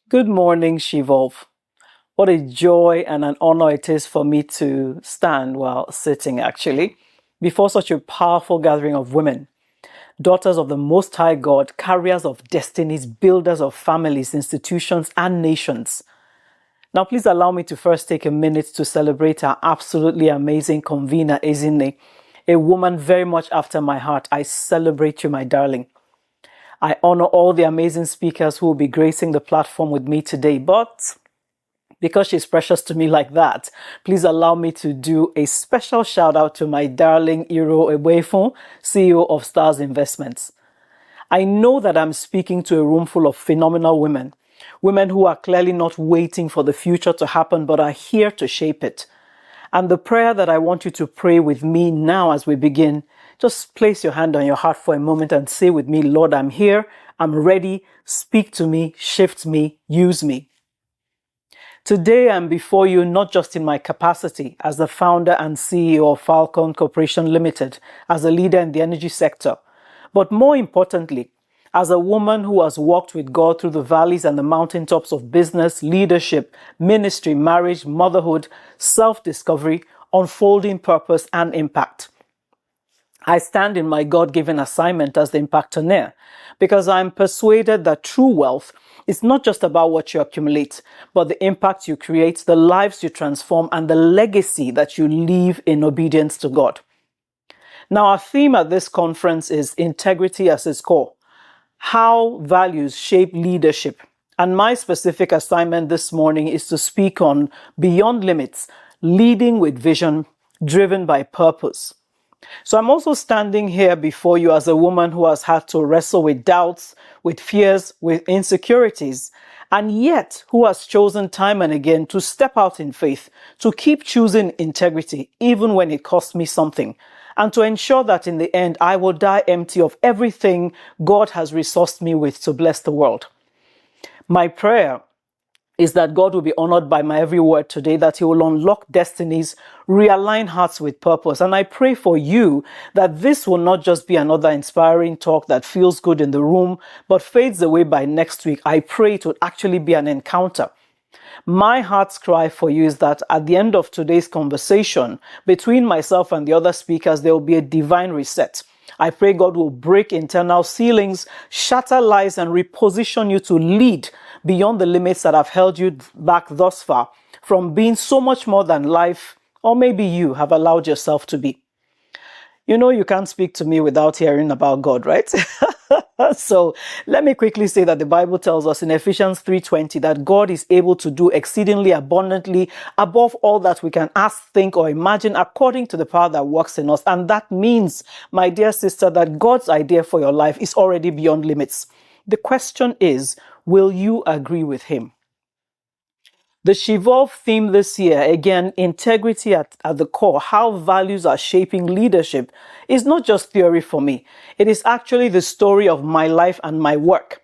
Good morning, SHEVOLVE. What a joy and an honor it is for me to stand while sitting, actually, before such a powerful gathering of women, daughters of the Most High God, carriers of destinies, builders of families, institutions, and nations. Now, please allow me to first take a minute to celebrate our absolutely amazing convener, Ezinne, a woman very much after my heart. I celebrate you, my darling. I honor all the amazing speakers who will be gracing the platform with me today, but because she's precious to me like that, please allow me to do a special shout out to my darling Iro Ebwefon, CEO of Stars Investments. I know that I'm speaking to a room full of phenomenal women, women who are clearly not waiting for the future to happen, but are here to shape it. And the prayer that I want you to pray with me now as we begin, just place your hand on your heart for a moment and say with me, Lord, I'm here, I'm ready, speak to me, shift me, use me. Today I'm before you not just in my capacity as the founder and CEO of Falcon Corporation Limited, as a leader in the energy sector, but more importantly, as a woman who has walked with God through the valleys and the mountaintops of business, leadership, ministry, marriage, motherhood, self-discovery, unfolding purpose, and impact. I stand in my God-given assignment as the impactoneer because I'm persuaded that true wealth is not just about what you accumulate, but the impact you create, the lives you transform, and the legacy that you leave in obedience to God. Now, our theme at this conference is integrity as its core, how values shape leadership. And my specific assignment this morning is to speak on beyond limits, leading with vision, driven by purpose. So I'm also standing here before you as a woman who has had to wrestle with doubts, with fears, with insecurities, and yet who has chosen time and again to step out in faith, to keep choosing integrity, even when it costs me something, and to ensure that in the end, I will die empty of everything God has resourced me with to bless the world. My prayer is that God will be honored by my every word today, that He will unlock destinies, realign hearts with purpose. And I pray for you that this will not just be another inspiring talk that feels good in the room, but fades away by next week. I pray it would actually be an encounter. My heart's cry for you is that at the end of today's conversation, between myself and the other speakers, there will be a divine reset. I pray God will break internal ceilings, shatter lies, and reposition you to lead beyond the limits that have held you back thus far from being so much more than life, or maybe you have allowed yourself to be. You know, you can't speak to me without hearing about God, right? So let me quickly say that the Bible tells us in Ephesians 3:20 that God is able to do exceedingly abundantly above all that we can ask, think, or imagine according to the power that works in us. And that means, my dear sister, that God's idea for your life is already beyond limits. The question is, will you agree with Him? The SHEVOLVE theme this year, again, integrity at the core, how values are shaping leadership, is not just theory for me. It is actually the story of my life and my work.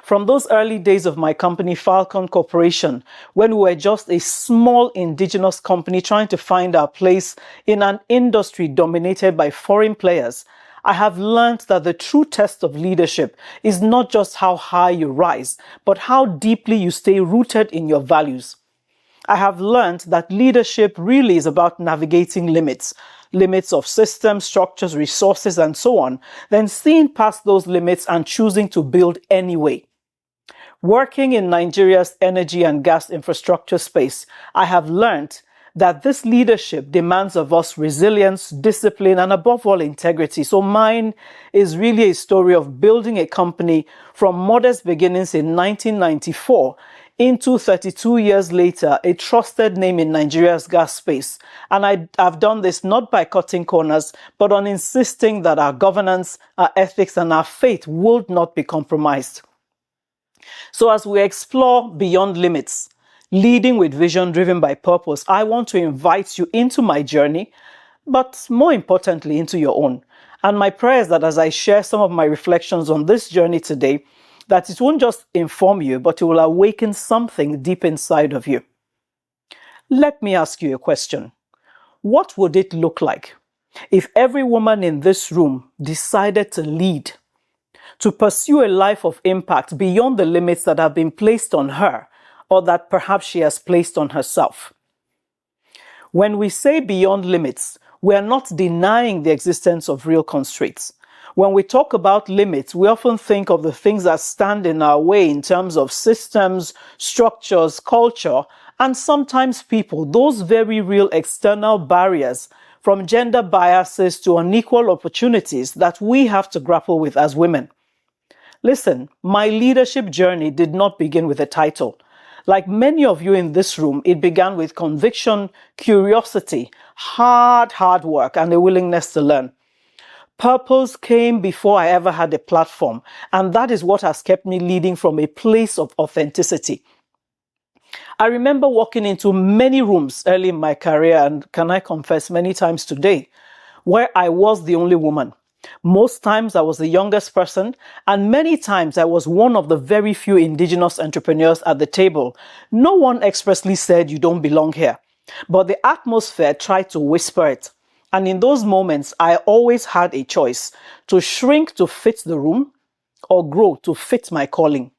From those early days of my company, Falcon Corporation, when we were just a small indigenous company trying to find our place in an industry dominated by foreign players, I have learned that the true test of leadership is not just how high you rise, but how deeply you stay rooted in your values. I have learned that leadership really is about navigating limits of systems, structures, resources, and so on, then seeing past those limits and choosing to build anyway. Working in Nigeria's energy and gas infrastructure space, I have learned that this leadership demands of us resilience, discipline, and above all, integrity. So mine is really a story of building a company from modest beginnings in 1994 into 32 years later, a trusted name in Nigeria's gas space. And I've done this not by cutting corners, but on insisting that our governance, our ethics, and our faith would not be compromised. So as we explore beyond limits, leading with vision driven by purpose, I want to invite you into my journey, but more importantly, into your own. And my prayer is that as I share some of my reflections on this journey today, that it won't just inform you, but it will awaken something deep inside of you. Let me ask you a question. What would it look like if every woman in this room decided to lead, to pursue a life of impact beyond the limits that have been placed on her or that perhaps she has placed on herself. When we say beyond limits, we are not denying the existence of real constraints. When we talk about limits, we often think of the things that stand in our way in terms of systems, structures, culture, and sometimes people, those very real external barriers, from gender biases to unequal opportunities that we have to grapple with as women. Listen, my leadership journey did not begin with a title. Like many of you in this room, it began with conviction, curiosity, hard work, and a willingness to learn. Purpose came before I ever had a platform, and that is what has kept me leading from a place of authenticity. I remember walking into many rooms early in my career, and can I confess, many times today, where I was the only woman. Most times I was the youngest person, and many times I was one of the very few indigenous entrepreneurs at the table. No one expressly said you don't belong here, but the atmosphere tried to whisper it. And in those moments, I always had a choice: to shrink to fit the room or grow to fit my calling.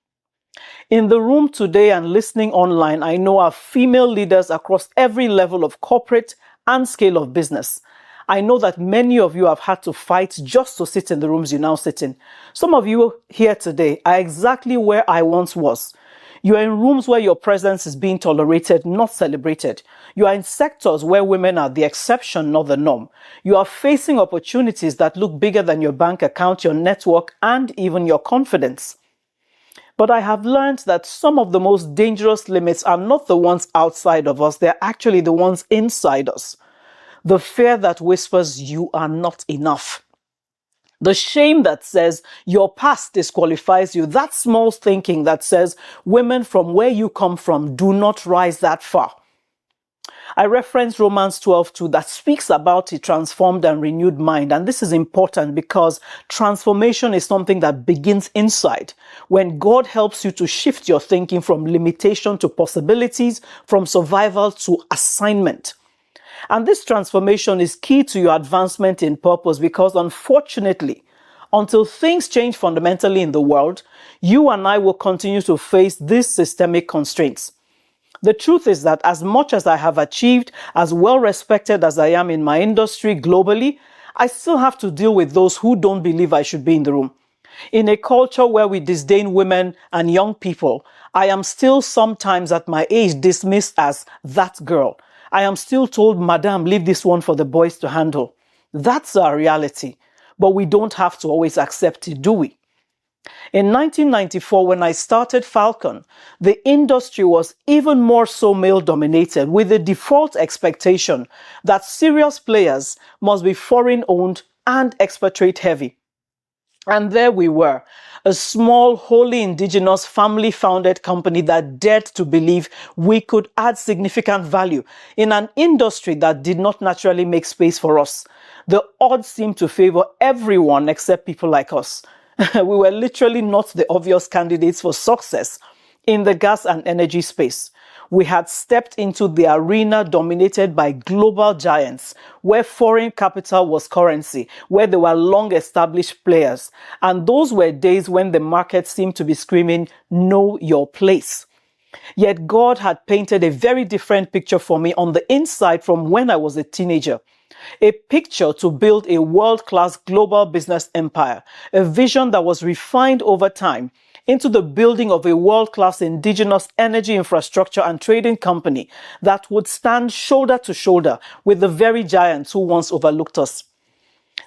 In the room today and listening online, I know our female leaders across every level of corporate and scale of business. I know that many of you have had to fight just to sit in the rooms you now sit in. Some of you here today are exactly where I once was. You are in rooms where your presence is being tolerated, not celebrated. You are in sectors where women are the exception, not the norm. You are facing opportunities that look bigger than your bank account, your network, and even your confidence. But I have learned that some of the most dangerous limits are not the ones outside of us, they're actually the ones inside us. The fear that whispers you are not enough. The shame that says your past disqualifies you. That small thinking that says women from where you come from do not rise that far. I reference Romans 12:2 that speaks about a transformed and renewed mind. And this is important because transformation is something that begins inside. When God helps you to shift your thinking from limitation to possibilities, from survival to assignment. And this transformation is key to your advancement in purpose because, unfortunately, until things change fundamentally in the world, you and I will continue to face these systemic constraints. The truth is that as much as I have achieved, as well respected as I am in my industry globally, I still have to deal with those who don't believe I should be in the room. In a culture where we disdain women and young people, I am still sometimes at my age dismissed as that girl. I am still told, Madam, leave this one for the boys to handle. That's our reality, but we don't have to always accept it, do we? In 1994, when I started Falcon, the industry was even more so male-dominated, with the default expectation that serious players must be foreign-owned and expatriate-heavy. And there we were, a small, wholly indigenous, family-founded company that dared to believe we could add significant value in an industry that did not naturally make space for us. The odds seemed to favor everyone except people like us. We were literally not the obvious candidates for success in the gas and energy space. We had stepped into the arena dominated by global giants, where foreign capital was currency, where there were long-established players. And those were days when the market seemed to be screaming, know your place. Yet God had painted a very different picture for me on the inside from when I was a teenager. A picture to build a world-class global business empire, a vision that was refined over time into the building of a world-class indigenous energy infrastructure and trading company that would stand shoulder to shoulder with the very giants who once overlooked us.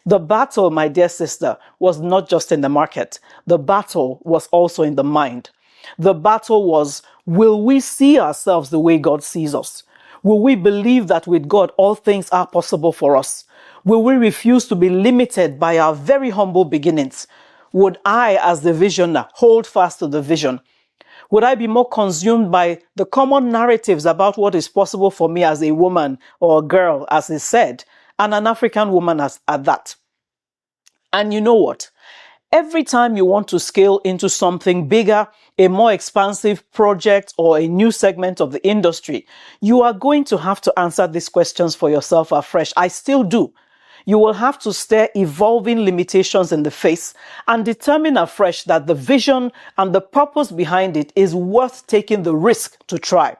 The battle, my dear sister, was not just in the market. The battle was also in the mind. The battle was, will we see ourselves the way God sees us? Will we believe that with God all things are possible for us? Will we refuse to be limited by our very humble beginnings? Would I, as the visioner, hold fast to the vision? Would I be more consumed by the common narratives about what is possible for me as a woman or a girl, as is said, and an African woman at that? And you know what? Every time you want to scale into something bigger, a more expansive project, or a new segment of the industry, you are going to have to answer these questions for yourself afresh. I still do. You will have to stare evolving limitations in the face and determine afresh that the vision and the purpose behind it is worth taking the risk to try.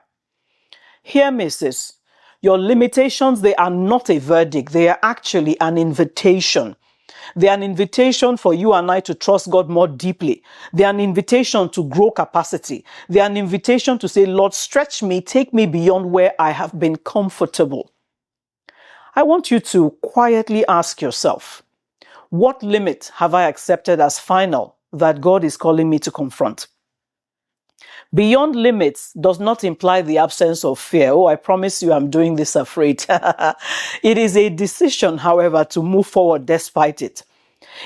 Hear me, sis. Your limitations, they are not a verdict. They are actually an invitation. They are an invitation for you and I to trust God more deeply. They are an invitation to grow capacity. They are an invitation to say, Lord, stretch me, take me beyond where I have been comfortable. I want you to quietly ask yourself, what limit have I accepted as final that God is calling me to confront? Beyond limits does not imply the absence of fear. Oh, I promise you I'm doing this afraid. It is a decision, however, to move forward despite it.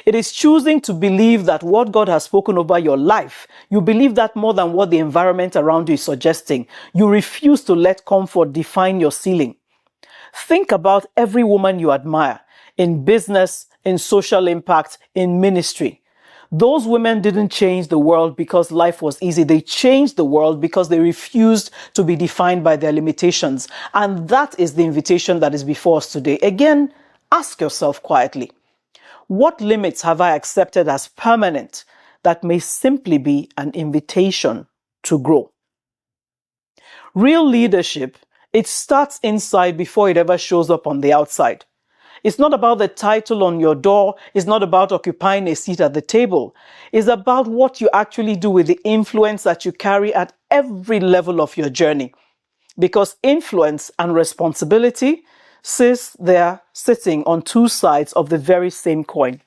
It is choosing to believe that what God has spoken over your life, you believe that more than what the environment around you is suggesting. You refuse to let comfort define your ceiling. Think about every woman you admire in business, in social impact, in ministry. Those women didn't change the world because life was easy. They changed the world because they refused to be defined by their limitations. And that is the invitation that is before us today. Again, ask yourself quietly, what limits have I accepted as permanent that may simply be an invitation to grow? Real leadership, it starts inside before it ever shows up on the outside. It's not about the title on your door. It's not about occupying a seat at the table. It's about what you actually do with the influence that you carry at every level of your journey. Because influence and responsibility, sis, they're sitting on two sides of the very same coin.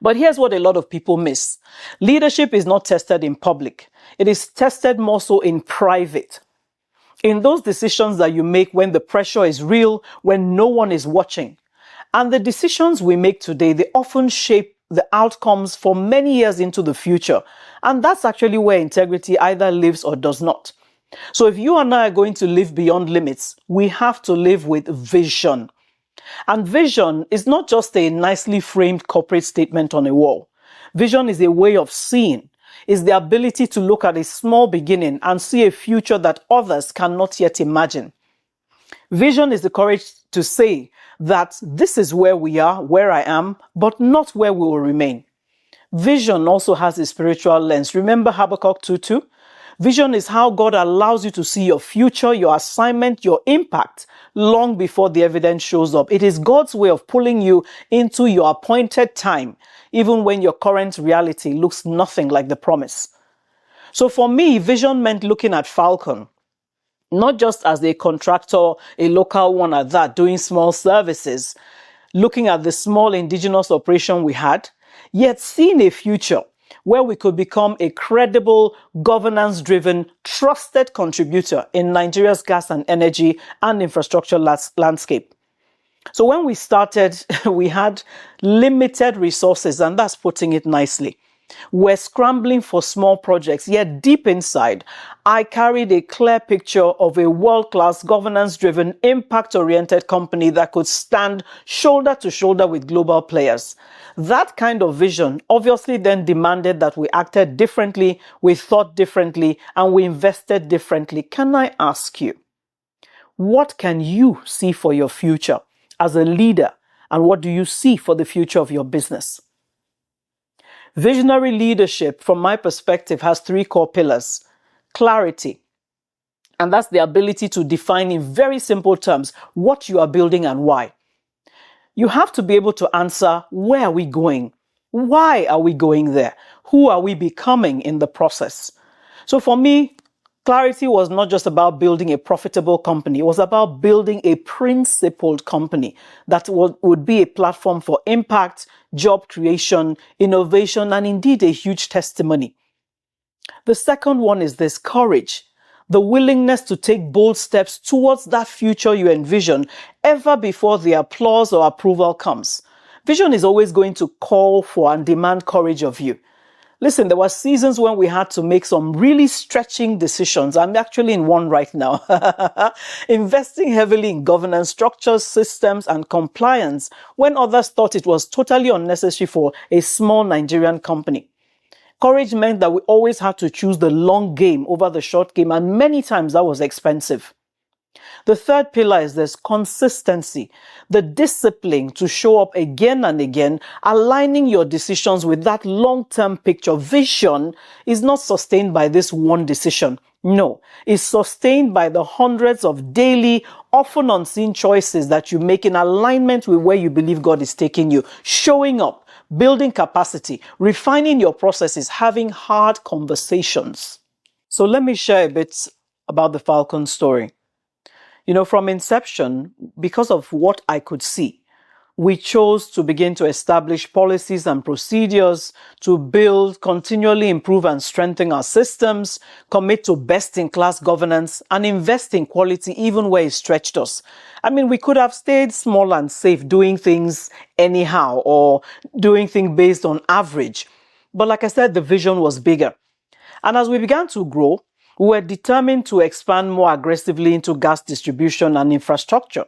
But here's what a lot of people miss. Leadership is not tested in public. It is tested more so in private. In those decisions that you make when the pressure is real, when no one is watching. And the decisions we make today, they often shape the outcomes for many years into the future. And that's actually where integrity either lives or does not. So if you and I are going to live beyond limits, we have to live with vision. And vision is not just a nicely framed corporate statement on a wall. Vision is a way of seeing. Is the ability to look at a small beginning and see a future that others cannot yet imagine. Vision is the courage to say that this is where we are, where I am, but not where we will remain. Vision also has a spiritual lens. Remember Habakkuk 2:2? Vision is how God allows you to see your future, your assignment, your impact long before the evidence shows up. It is God's way of pulling you into your appointed time, even when your current reality looks nothing like the promise. So for me, vision meant looking at Falcon, not just as a contractor, a local one at that, doing small services, looking at the small indigenous operation we had, yet seeing a future where we could become a credible, governance-driven, trusted contributor in Nigeria's gas and energy and infrastructure landscape. So when we started, we had limited resources, and that's putting it nicely. We're scrambling for small projects, yet deep inside, I carried a clear picture of a world-class, governance-driven, impact-oriented company that could stand shoulder to shoulder with global players. That kind of vision obviously then demanded that we acted differently, we thought differently, and we invested differently. Can I ask you, what can you see for your future as a leader, and what do you see for the future of your business? Visionary leadership, from my perspective, has three core pillars. Clarity, and that's the ability to define in very simple terms what you are building and why. You have to be able to answer, where are we going? Why are we going there? Who are we becoming in the process? So for me, clarity was not just about building a profitable company. It was about building a principled company that would be a platform for impact, job creation, innovation, and indeed a huge testimony. The second one is this: courage. The willingness to take bold steps towards that future you envision, ever before the applause or approval comes. Vision is always going to call for and demand courage of you. Listen, there were seasons when we had to make some really stretching decisions. I'm actually in one right now. Investing heavily in governance structures, systems, and compliance when others thought it was totally unnecessary for a small Nigerian company. Courage meant that we always had to choose the long game over the short game, and many times that was expensive. The third pillar is this consistency, the discipline to show up again and again, aligning your decisions with that long-term picture. Vision is not sustained by this one decision. No, it's sustained by the hundreds of daily, often unseen choices that you make in alignment with where you believe God is taking you. Showing up, building capacity, refining your processes, having hard conversations. So let me share a bit about the Falcon story. From inception, because of what I could see, we chose to begin to establish policies and procedures to build, continually improve and strengthen our systems, commit to best-in-class governance, and invest in quality even where it stretched us. We could have stayed small and safe doing things anyhow or doing things based on average. But like I said, the vision was bigger. And as we began to grow, we were determined to expand more aggressively into gas distribution and infrastructure.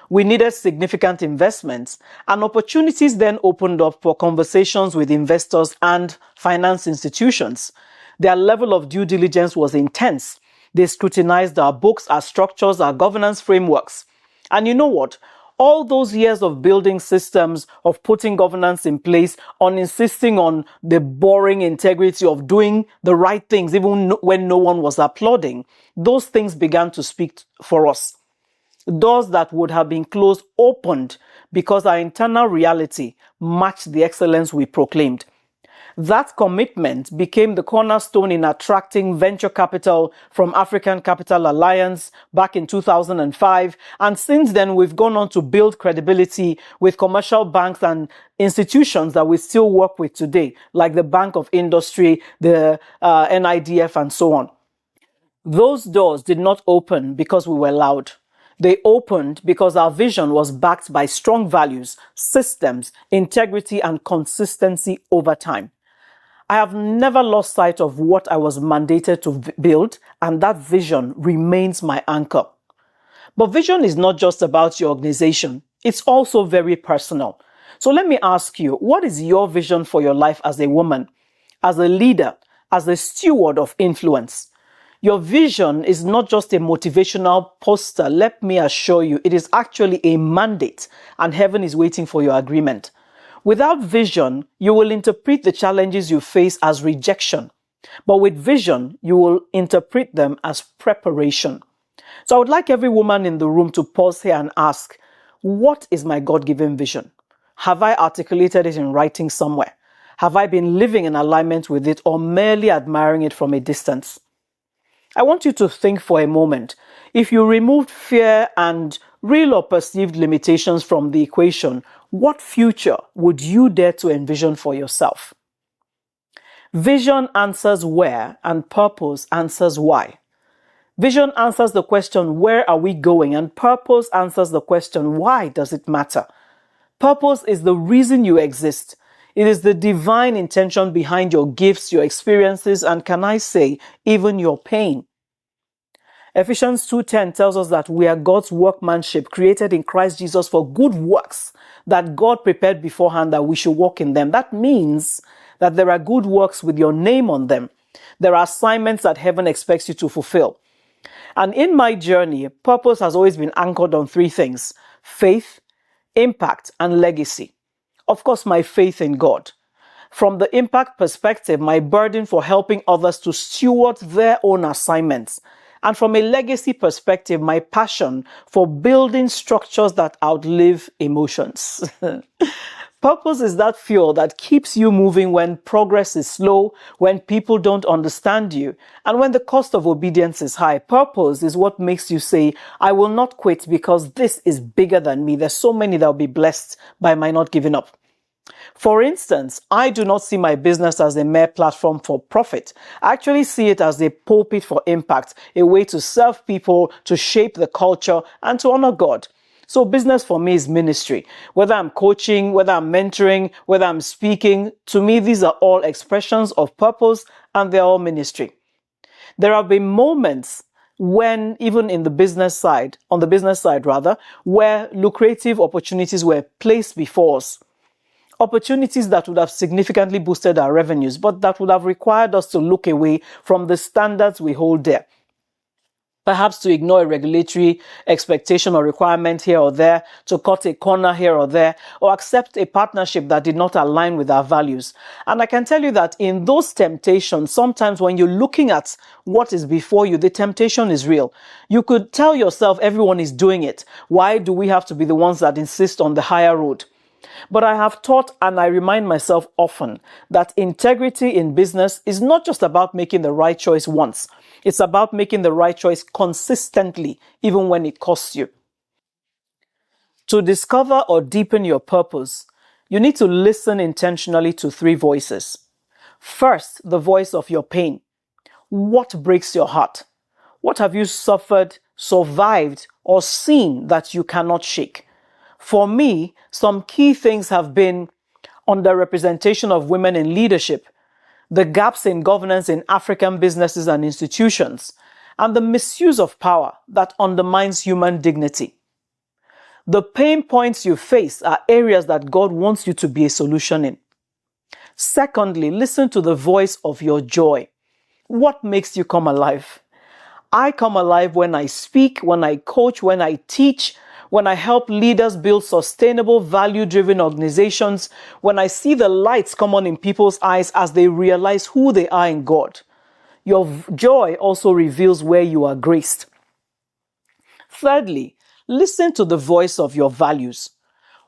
We needed significant investments, and opportunities then opened up for conversations with investors and finance institutions. Their level of due diligence was intense. They scrutinized our books, our structures, our governance frameworks. And you know what? All those years of building systems, of putting governance in place, on insisting on the boring integrity of doing the right things, even when no one was applauding, those things began to speak for us. Doors that would have been closed opened because our internal reality matched the excellence we proclaimed. That commitment became the cornerstone in attracting venture capital from African Capital Alliance back in 2005. And since then, we've gone on to build credibility with commercial banks and institutions that we still work with today, like the Bank of Industry, the NIDF, and so on. Those doors did not open because we were loud. They opened because our vision was backed by strong values, systems, integrity, and consistency over time. I have never lost sight of what I was mandated to build, and that vision remains my anchor. But vision is not just about your organization. It's also very personal. So let me ask you, what is your vision for your life as a woman, as a leader, as a steward of influence? Your vision is not just a motivational poster. Let me assure you, it is actually a mandate, and heaven is waiting for your agreement. Without vision, you will interpret the challenges you face as rejection. But with vision, you will interpret them as preparation. So I would like every woman in the room to pause here and ask, what is my God-given vision? Have I articulated it in writing somewhere? Have I been living in alignment with it or merely admiring it from a distance? I want you to think for a moment. If you removed fear and real or perceived limitations from the equation, what future would you dare to envision for yourself? Vision answers where, and purpose answers why. Vision answers the question, where are we going? And purpose answers the question, why does it matter? Purpose is the reason you exist. It is the divine intention behind your gifts, your experiences, and can I say, even your pain. Ephesians 2:10 tells us that we are God's workmanship, created in Christ Jesus for good works that God prepared beforehand that we should walk in them. That means that there are good works with your name on them. There are assignments that heaven expects you to fulfill. And in my journey, purpose has always been anchored on three things: faith, impact, and legacy. Of course, my faith in God. From the impact perspective, my burden for helping others to steward their own assignments. And from a legacy perspective, my passion for building structures that outlive emotions. Purpose is that fuel that keeps you moving when progress is slow, when people don't understand you, and when the cost of obedience is high. Purpose is what makes you say, I will not quit because this is bigger than me. There's so many that will be blessed by my not giving up. For instance, I do not see my business as a mere platform for profit. I actually see it as a pulpit for impact, a way to serve people, to shape the culture, and to honor God. So business for me is ministry. Whether I'm coaching, whether I'm mentoring, whether I'm speaking, to me, these are all expressions of purpose and they're all ministry. There have been moments when, even in the business side, where lucrative opportunities were placed before us. Opportunities that would have significantly boosted our revenues, but that would have required us to look away from the standards we hold dear. Perhaps to ignore a regulatory expectation or requirement here or there, to cut a corner here or there, or accept a partnership that did not align with our values. And I can tell you that in those temptations, sometimes when you're looking at what is before you, the temptation is real. You could tell yourself everyone is doing it. Why do we have to be the ones that insist on the higher road? But I have taught, and I remind myself often, that integrity in business is not just about making the right choice once. It's about making the right choice consistently, even when it costs you. To discover or deepen your purpose, you need to listen intentionally to 3 voices. First, the voice of your pain. What breaks your heart? What have you suffered, survived, or seen that you cannot shake? For me, some key things have been underrepresentation of women in leadership, the gaps in governance in African businesses and institutions, and the misuse of power that undermines human dignity. The pain points you face are areas that God wants you to be a solution in. Secondly, listen to the voice of your joy. What makes you come alive? I come alive when I speak, when I coach, when I teach, when I help leaders build sustainable, value-driven organizations, when I see the lights come on in people's eyes as they realize who they are in God. Your joy also reveals where you are graced. Thirdly, listen to the voice of your values.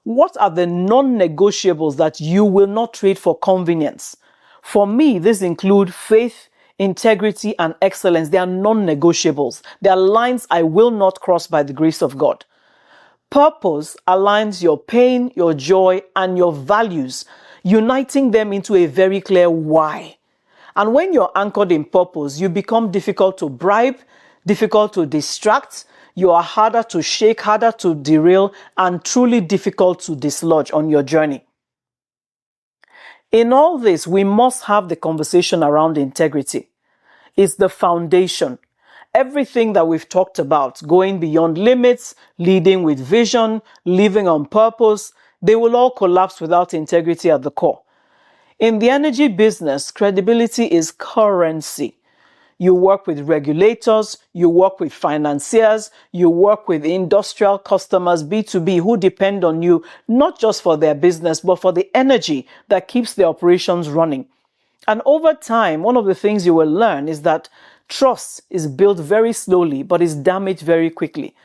What are the non-negotiables that you will not trade for convenience? For me, these include faith, integrity, and excellence. They are non-negotiables. They are lines I will not cross by the grace of God. Purpose aligns your pain, your joy, and your values, uniting them into a very clear why. And when you're anchored in purpose, you become difficult to bribe, difficult to distract, you are harder to shake, harder to derail, and truly difficult to dislodge on your journey. In all this, we must have the conversation around integrity. It's the foundation. Everything that we've talked about, going beyond limits, leading with vision, living on purpose, they will all collapse without integrity at the core. In the energy business, credibility is currency. You work with regulators, you work with financiers, you work with industrial customers, B2B, who depend on you, not just for their business, but for the energy that keeps the operations running. And over time, one of the things you will learn is that trust is built very slowly, but is damaged very quickly.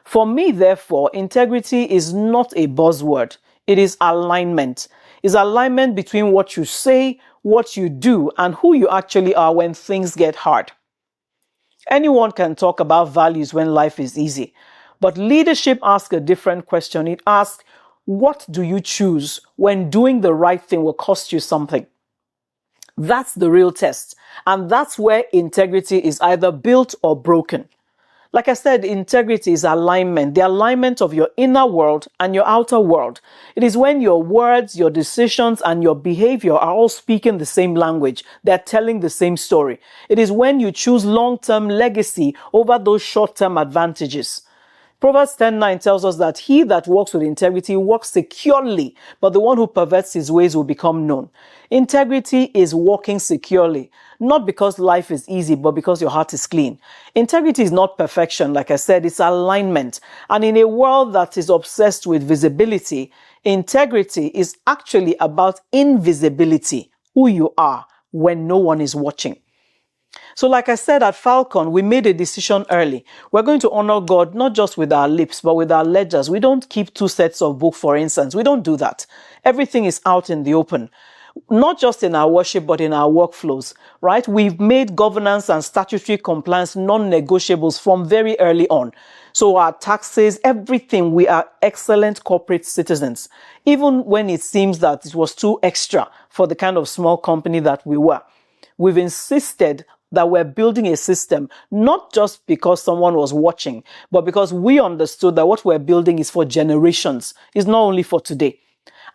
For me, therefore, integrity is not a buzzword. It is alignment. It's alignment between what you say, what you do, and who you actually are when things get hard. Anyone can talk about values when life is easy, but leadership asks a different question. It asks, what do you choose when doing the right thing will cost you something? That's the real test. And that's where integrity is either built or broken. Like I said, integrity is alignment, the alignment of your inner world and your outer world. It is when your words, your decisions, and your behavior are all speaking the same language. They're telling the same story. It is when you choose long-term legacy over those short-term advantages. Proverbs 10:9 tells us that he that walks with integrity walks securely, but the one who perverts his ways will become known. Integrity is walking securely, not because life is easy, but because your heart is clean. Integrity is not perfection, like I said, it's alignment. And in a world that is obsessed with visibility, integrity is actually about invisibility, who you are when no one is watching. So like I said, at Falcon, we made a decision early. We're going to honor God, not just with our lips, but with our ledgers. We don't keep 2 sets of books, for instance. We don't do that. Everything is out in the open. Not just in our worship, but in our workflows, right? We've made governance and statutory compliance non-negotiables from very early on. So our taxes, everything, we are excellent corporate citizens, even when it seems that it was too extra for the kind of small company that we were. We've insisted that we're building a system, not just because someone was watching, but because we understood that what we're building is for generations. It's not only for today.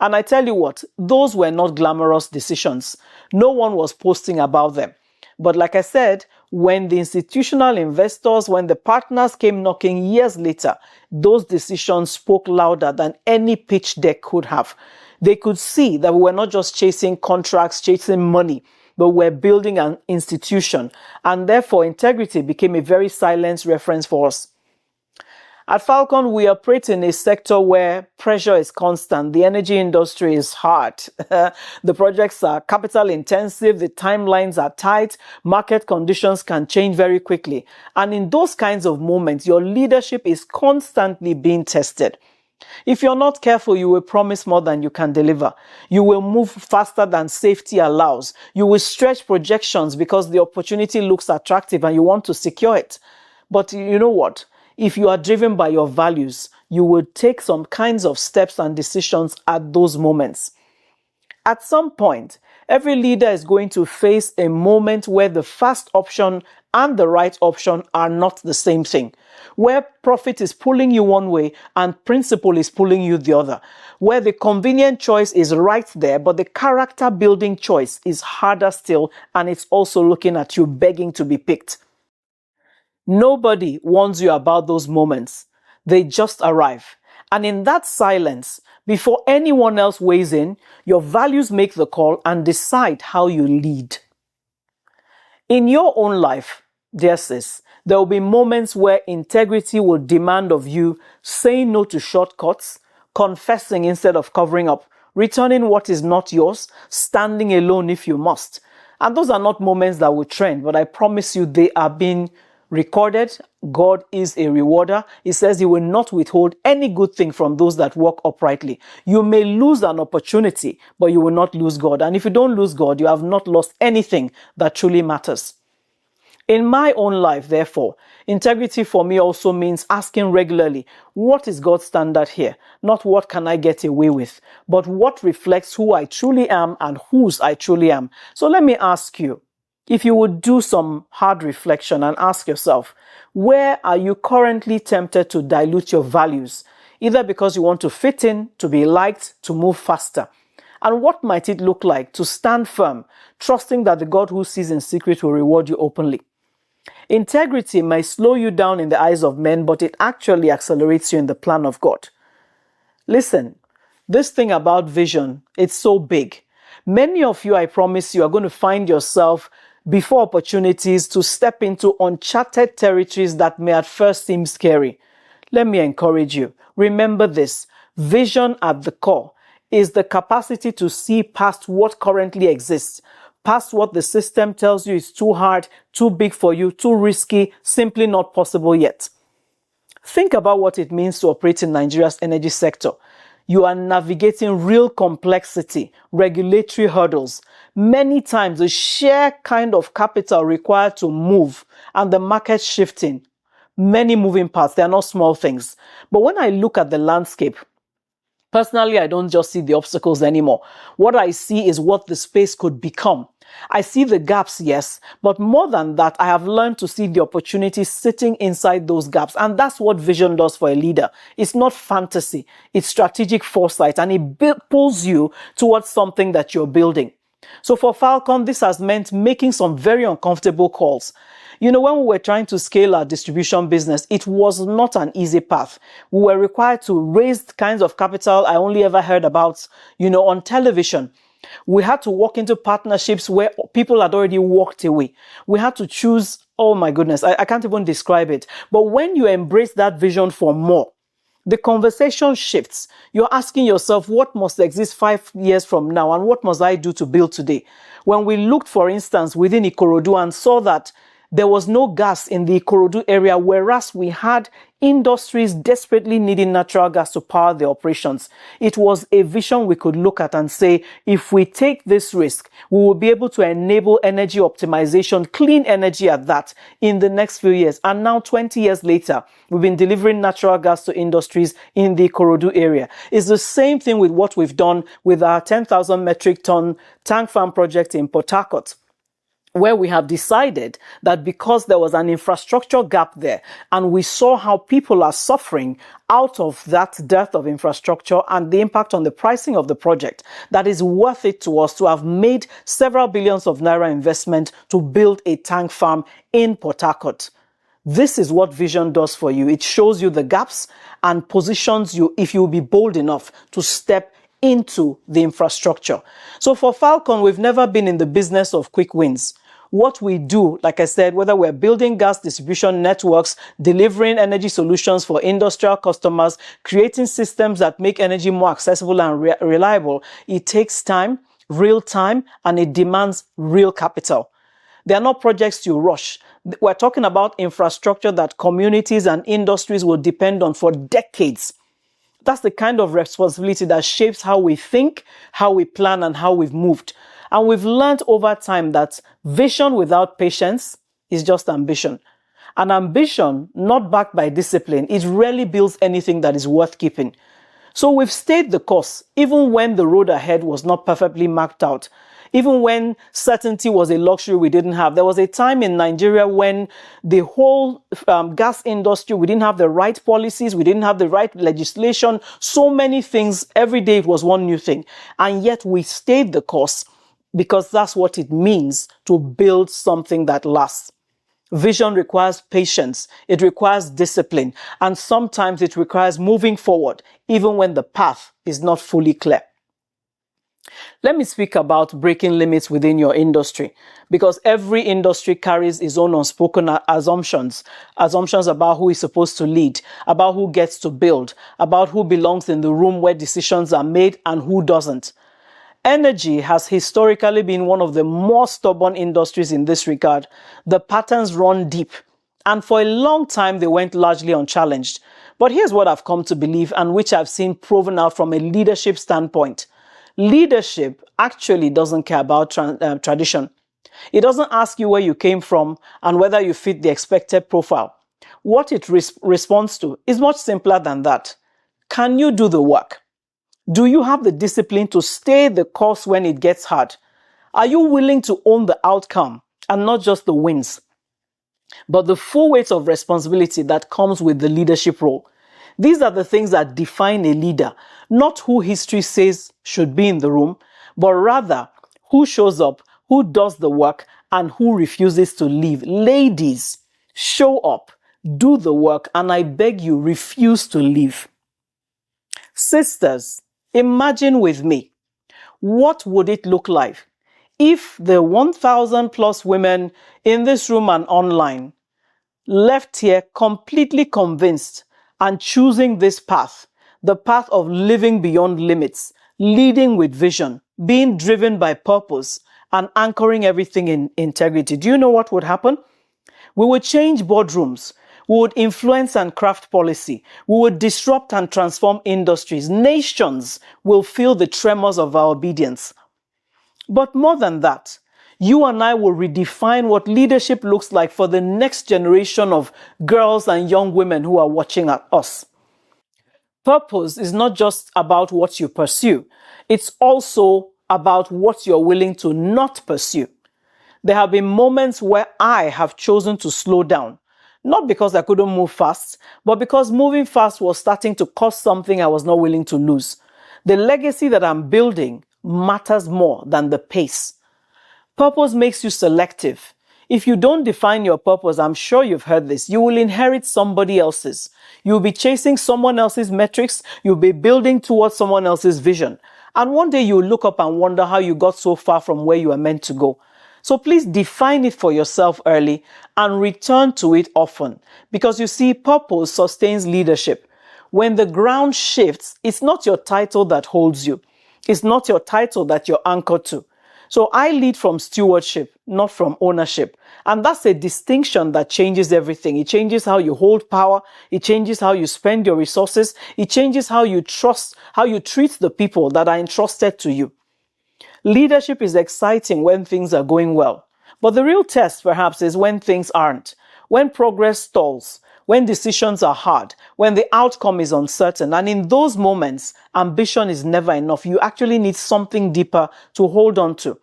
And I tell you what, those were not glamorous decisions. No one was posting about them. But like I said, when the institutional investors, when the partners came knocking years later, those decisions spoke louder than any pitch deck could have. They could see that we were not just chasing contracts, chasing money, but we're building an institution. And therefore, integrity became a very silent reference for us. At Falcon, we operate in a sector where pressure is constant. The energy industry is hard. The projects are capital intensive. The timelines are tight. Market conditions can change very quickly. And in those kinds of moments, your leadership is constantly being tested. If you're not careful, you will promise more than you can deliver. You will move faster than safety allows. You will stretch projections because the opportunity looks attractive and you want to secure it. But you know what? If you are driven by your values, you will take some kinds of steps and decisions at those moments. At some point, every leader is going to face a moment where the fast option and the right option are not the same thing, where profit is pulling you one way and principle is pulling you the other, where the convenient choice is right there, but the character building choice is harder still, and it's also looking at you begging to be picked. Nobody warns you about those moments. They just arrive. And in that silence, before anyone else weighs in, your values make the call and decide how you lead. In your own life, dear sis, there will be moments where integrity will demand of you saying no to shortcuts, confessing instead of covering up, returning what is not yours, standing alone if you must. And those are not moments that will trend, but I promise you they are being recorded. God is a rewarder. He says he will not withhold any good thing from those that walk uprightly. You may lose an opportunity, but you will not lose God. And if you don't lose God, you have not lost anything that truly matters. In my own life, therefore, integrity for me also means asking regularly, what is God's standard here? Not what can I get away with, but what reflects who I truly am and whose I truly am. So let me ask you, if you would do some hard reflection and ask yourself, where are you currently tempted to dilute your values? Either because you want to fit in, to be liked, to move faster. And what might it look like to stand firm, trusting that the God who sees in secret will reward you openly? Integrity may slow you down in the eyes of men, but it actually accelerates you in the plan of God. Listen, this thing about vision, it's so big. Many of you, I promise you, are going to find yourself before opportunities to step into uncharted territories that may at first seem scary. Let me encourage you. Remember this. Vision at the core is the capacity to see past what currently exists, past what the system tells you is too hard, too big for you, too risky, simply not possible yet. Think about what it means to operate in Nigeria's energy sector. You are navigating real complexity, regulatory hurdles. Many times the sheer kind of capital required to move and the market shifting. Many moving parts, they are not small things. But when I look at the landscape, personally, I don't just see the obstacles anymore. What I see is what the space could become. I see the gaps, yes, but more than that, I have learned to see the opportunities sitting inside those gaps. And that's what vision does for a leader. It's not fantasy. It's strategic foresight, and it pulls you towards something that you're building. So for Falcon, this has meant making some very uncomfortable calls. You know, when we were trying to scale our distribution business, it was not an easy path. We were required to raise kinds of capital I only ever heard about, on television. We had to walk into partnerships where people had already walked away. We had to choose, oh my goodness, I can't even describe it. But when you embrace that vision for more, the conversation shifts. You're asking yourself, what must exist 5 years from now, and what must I do to build today? When we looked, for instance, within Ikorodu and saw that there was no gas in the Ikorodu area, whereas we had industries desperately needing natural gas to power their operations. It was a vision we could look at and say, if we take this risk, we will be able to enable energy optimization, clean energy at that, in the next few years. And now, 20 years later, we've been delivering natural gas to industries in the Ikorodu area. It's the same thing with what we've done with our 10,000 metric ton tank farm project in Port Harcourt, where we have decided that because there was an infrastructure gap there, and we saw how people are suffering out of that dearth of infrastructure and the impact on the pricing of the project, that is worth it to us to have made several billions of naira investment to build a tank farm in Port Harcourt. This is what vision does for you. It shows you the gaps and positions you, if you will be bold enough to step into the infrastructure. So for Falcon, we've never been in the business of quick wins. What we do, like I said, whether we're building gas distribution networks, delivering energy solutions for industrial customers, creating systems that make energy more accessible and reliable, it takes time, real time, and it demands real capital. They are not projects you rush. We're talking about infrastructure that communities and industries will depend on for decades. That's the kind of responsibility that shapes how we think, how we plan, and how we've moved. And we've learned over time that vision without patience is just ambition. And ambition, not backed by discipline, it rarely builds anything that is worth keeping. So we've stayed the course, even when the road ahead was not perfectly mapped out. Even when certainty was a luxury we didn't have. There was a time in Nigeria when the whole gas industry, we didn't have the right policies, we didn't have the right legislation, so many things. Every day it was one new thing. And yet we stayed the course because that's what it means to build something that lasts. Vision requires patience, it requires discipline, and sometimes it requires moving forward, even when the path is not fully clear. Let me speak about breaking limits within your industry, because every industry carries its own unspoken assumptions about who is supposed to lead, about who gets to build, about who belongs in the room where decisions are made and who doesn't. Energy has historically been one of the more stubborn industries in this regard. The patterns run deep, and for a long time they went largely unchallenged. But here's what I've come to believe, and which I've seen proven out from a leadership standpoint. Leadership actually doesn't care about tradition. It doesn't ask you where you came from and whether you fit the expected profile. What it responds to is much simpler than that. Can you do the work? Do you have the discipline to stay the course when it gets hard? Are you willing to own the outcome and not just the wins, but the full weight of responsibility that comes with the leadership role? These are the things that define a leader, not who history says should be in the room, but rather who shows up, who does the work, and who refuses to leave. Ladies, show up, do the work, and I beg you, refuse to leave. Sisters, imagine with me, what would it look like if the 1,000 plus women in this room and online left here completely convinced and choosing this path, the path of living beyond limits, leading with vision, being driven by purpose, and anchoring everything in integrity? Do you know what would happen? We would change boardrooms. We would influence and craft policy. We would disrupt and transform industries. Nations will feel the tremors of our obedience. But more than that, you and I will redefine what leadership looks like for the next generation of girls and young women who are watching at us. Purpose is not just about what you pursue. It's also about what you're willing to not pursue. There have been moments where I have chosen to slow down. Not because I couldn't move fast, but because moving fast was starting to cost something I was not willing to lose. The legacy that I'm building matters more than the pace. Purpose makes you selective. If you don't define your purpose, I'm sure you've heard this, you will inherit somebody else's. You'll be chasing someone else's metrics. You'll be building towards someone else's vision. And one day you'll look up and wonder how you got so far from where you are meant to go. So please define it for yourself early and return to it often. Because you see, purpose sustains leadership. When the ground shifts, it's not your title that holds you. It's not your title that you're anchored to. So I lead from stewardship, not from ownership. And that's a distinction that changes everything. It changes how you hold power. It changes how you spend your resources. It changes how you treat the people that are entrusted to you. Leadership is exciting when things are going well. But the real test, perhaps, is when things aren't. When progress stalls, when decisions are hard, when the outcome is uncertain. And in those moments, ambition is never enough. You actually need something deeper to hold on to.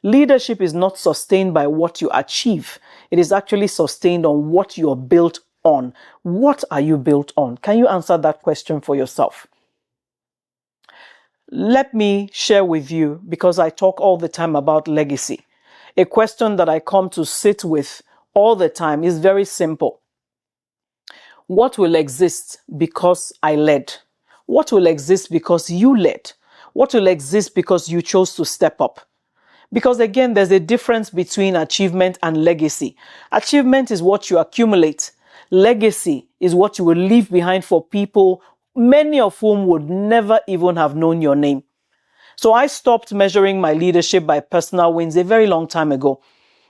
Leadership is not sustained by what you achieve. It is actually sustained on what you are built on. What are you built on? Can you answer that question for yourself? Let me share with you, because I talk all the time about legacy. A question that I come to sit with all the time is very simple. What will exist because I led? What will exist because you led? What will exist because you chose to step up? Because again, there's a difference between achievement and legacy. Achievement is what you accumulate. Legacy is what you will leave behind for people, many of whom would never even have known your name. So I stopped measuring my leadership by personal wins a very long time ago.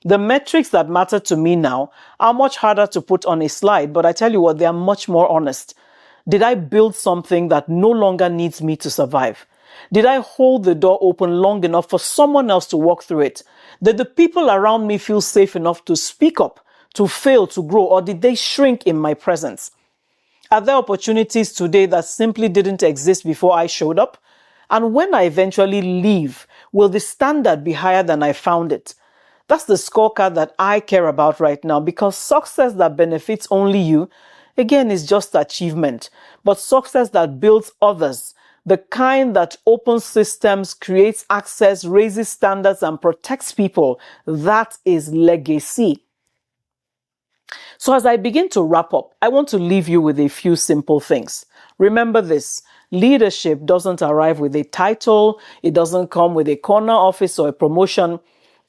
The metrics that matter to me now are much harder to put on a slide, but I tell you what, they are much more honest. Did I build something that no longer needs me to survive? Did I hold the door open long enough for someone else to walk through it? Did the people around me feel safe enough to speak up, to fail, to grow, or did they shrink in my presence? Are there opportunities today that simply didn't exist before I showed up? And when I eventually leave, will the standard be higher than I found it? That's the scorecard that I care about right now, because success that benefits only you, again, is just achievement. But success that builds others, the kind that opens systems, creates access, raises standards, and protects people, that is legacy. So as I begin to wrap up, I want to leave you with a few simple things. Remember this: leadership doesn't arrive with a title. It doesn't come with a corner office or a promotion.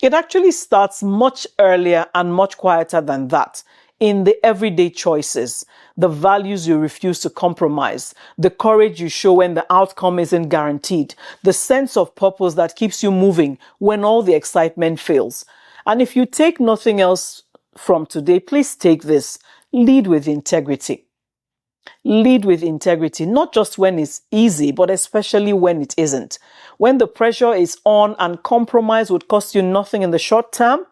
It actually starts much earlier and much quieter than that, in the everyday choices, the values you refuse to compromise, the courage you show when the outcome isn't guaranteed, the sense of purpose that keeps you moving when all the excitement fails. And if you take nothing else from today, please take this: lead with integrity. Lead with integrity, not just when it's easy, but especially when it isn't. When the pressure is on and compromise would cost you nothing in the short term,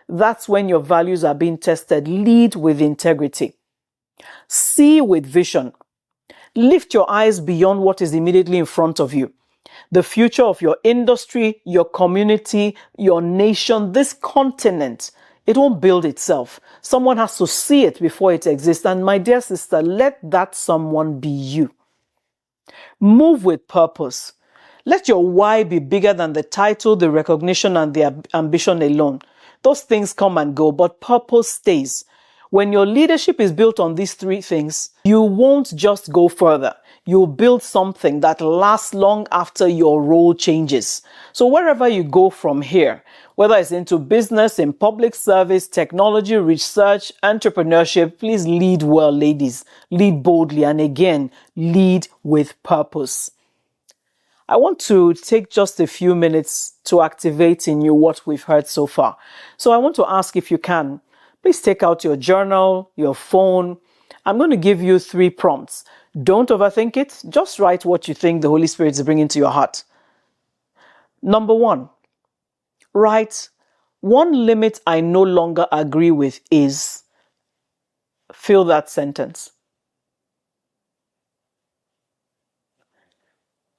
that's when your values are being tested. Lead with integrity. See with vision. Lift your eyes beyond what is immediately in front of you. The future of your industry, your community, your nation, this continent, it won't build itself. Someone has to see it before it exists. And my dear sister, let that someone be you. Move with purpose. Let your why be bigger than the title, the recognition, and the ambition alone. Those things come and go, but purpose stays. When your leadership is built on these three things, you won't just go further. You'll build something that lasts long after your role changes. So wherever you go from here, whether it's into business, in public service, technology, research, entrepreneurship, please lead well, ladies. Lead boldly, and again, lead with purpose. I want to take just a few minutes to activate in you what we've heard so far. So I want to ask, if you can, please take out your journal, your phone. I'm going to give you 3 prompts. Don't overthink it. Just write what you think the Holy Spirit is bringing to your heart. Number 1, write, one limit I no longer agree with is, fill that sentence.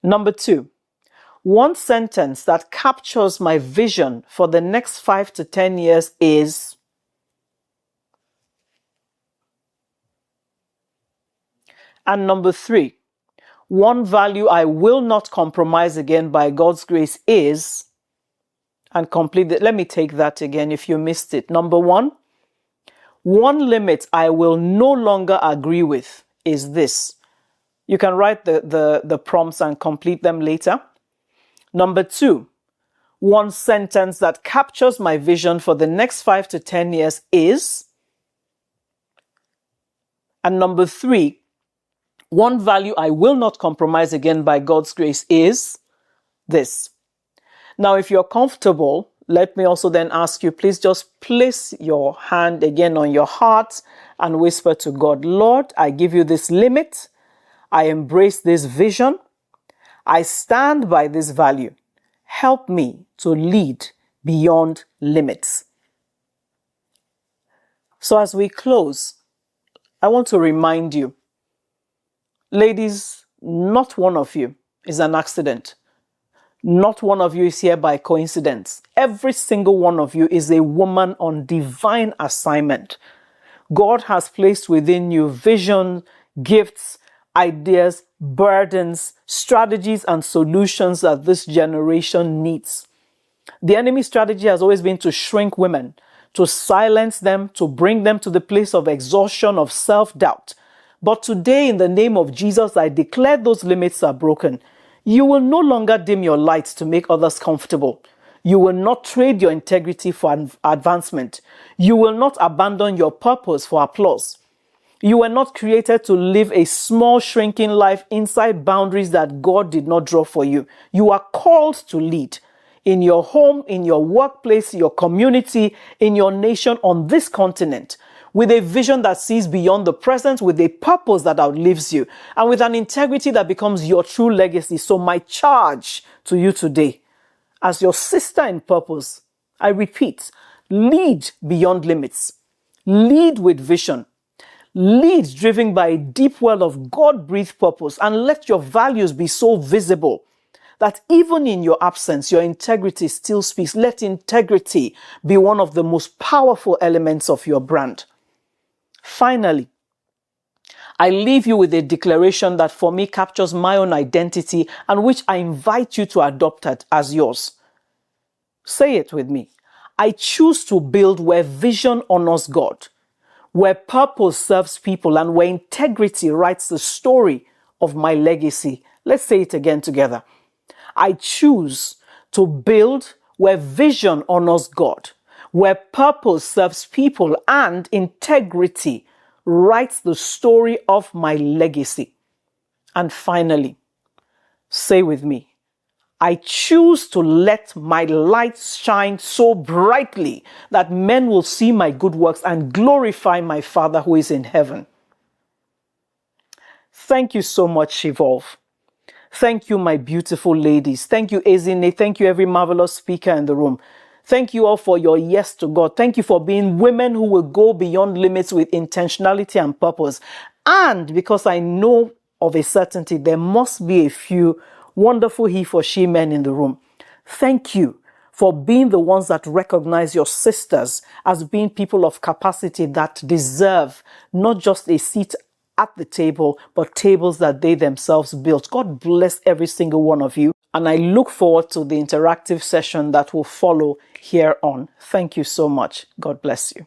Number 2, one sentence that captures my vision for the next 5 to 10 years is. And number 3, one value I will not compromise again by God's grace is, and complete it. Let me take that again if you missed it. Number 1, one limit I will no longer agree with is this. You can write the prompts and complete them later. Number 2, one sentence that captures my vision for the next 5 to 10 years is. And number 3, one value I will not compromise again by God's grace is this. Now, if you're comfortable, let me also then ask you, please just place your hand again on your heart and whisper to God, Lord, I give you this limit. I embrace this vision. I stand by this value. Help me to lead beyond limits. So as we close, I want to remind you, ladies, not one of you is an accident. Not one of you is here by coincidence. Every single one of you is a woman on divine assignment. God has placed within you vision, gifts, ideas, burdens, strategies, and solutions that this generation needs. The enemy's strategy has always been to shrink women, to silence them, to bring them to the place of exhaustion, of self-doubt. But today, in the name of Jesus, I declare those limits are broken. You will no longer dim your light to make others comfortable. You will not trade your integrity for advancement. You will not abandon your purpose for applause. You were not created to live a small, shrinking life inside boundaries that God did not draw for you. You are called to lead in your home, in your workplace, your community, in your nation, on this continent, with a vision that sees beyond the present, with a purpose that outlives you, and with an integrity that becomes your true legacy. So my charge to you today, as your sister in purpose, I repeat, lead beyond limits. Lead with vision. Lead driven by a deep well of God-breathed purpose, and let your values be so visible that even in your absence, your integrity still speaks. Let integrity be one of the most powerful elements of your brand. Finally, I leave you with a declaration that for me captures my own identity and which I invite you to adopt it as yours. Say it with me. I choose to build where vision honors God, where purpose serves people, and where integrity writes the story of my legacy. Let's say it again together. I choose to build where vision honors God, where purpose serves people, and integrity writes the story of my legacy. And finally, say with me, I choose to let my light shine so brightly that men will see my good works and glorify my Father who is in heaven. Thank you so much, SHEVOLVE. Thank you, my beautiful ladies. Thank you, Ezine. Thank you, every marvelous speaker in the room. Thank you all for your yes to God. Thank you for being women who will go beyond limits with intentionality and purpose. And because I know of a certainty, there must be a few wonderful he for she men in the room. Thank you for being the ones that recognize your sisters as being people of capacity that deserve not just a seat at the table, but tables that they themselves built. God bless every single one of you. And I look forward to the interactive session that will follow here on. Thank you so much. God bless you.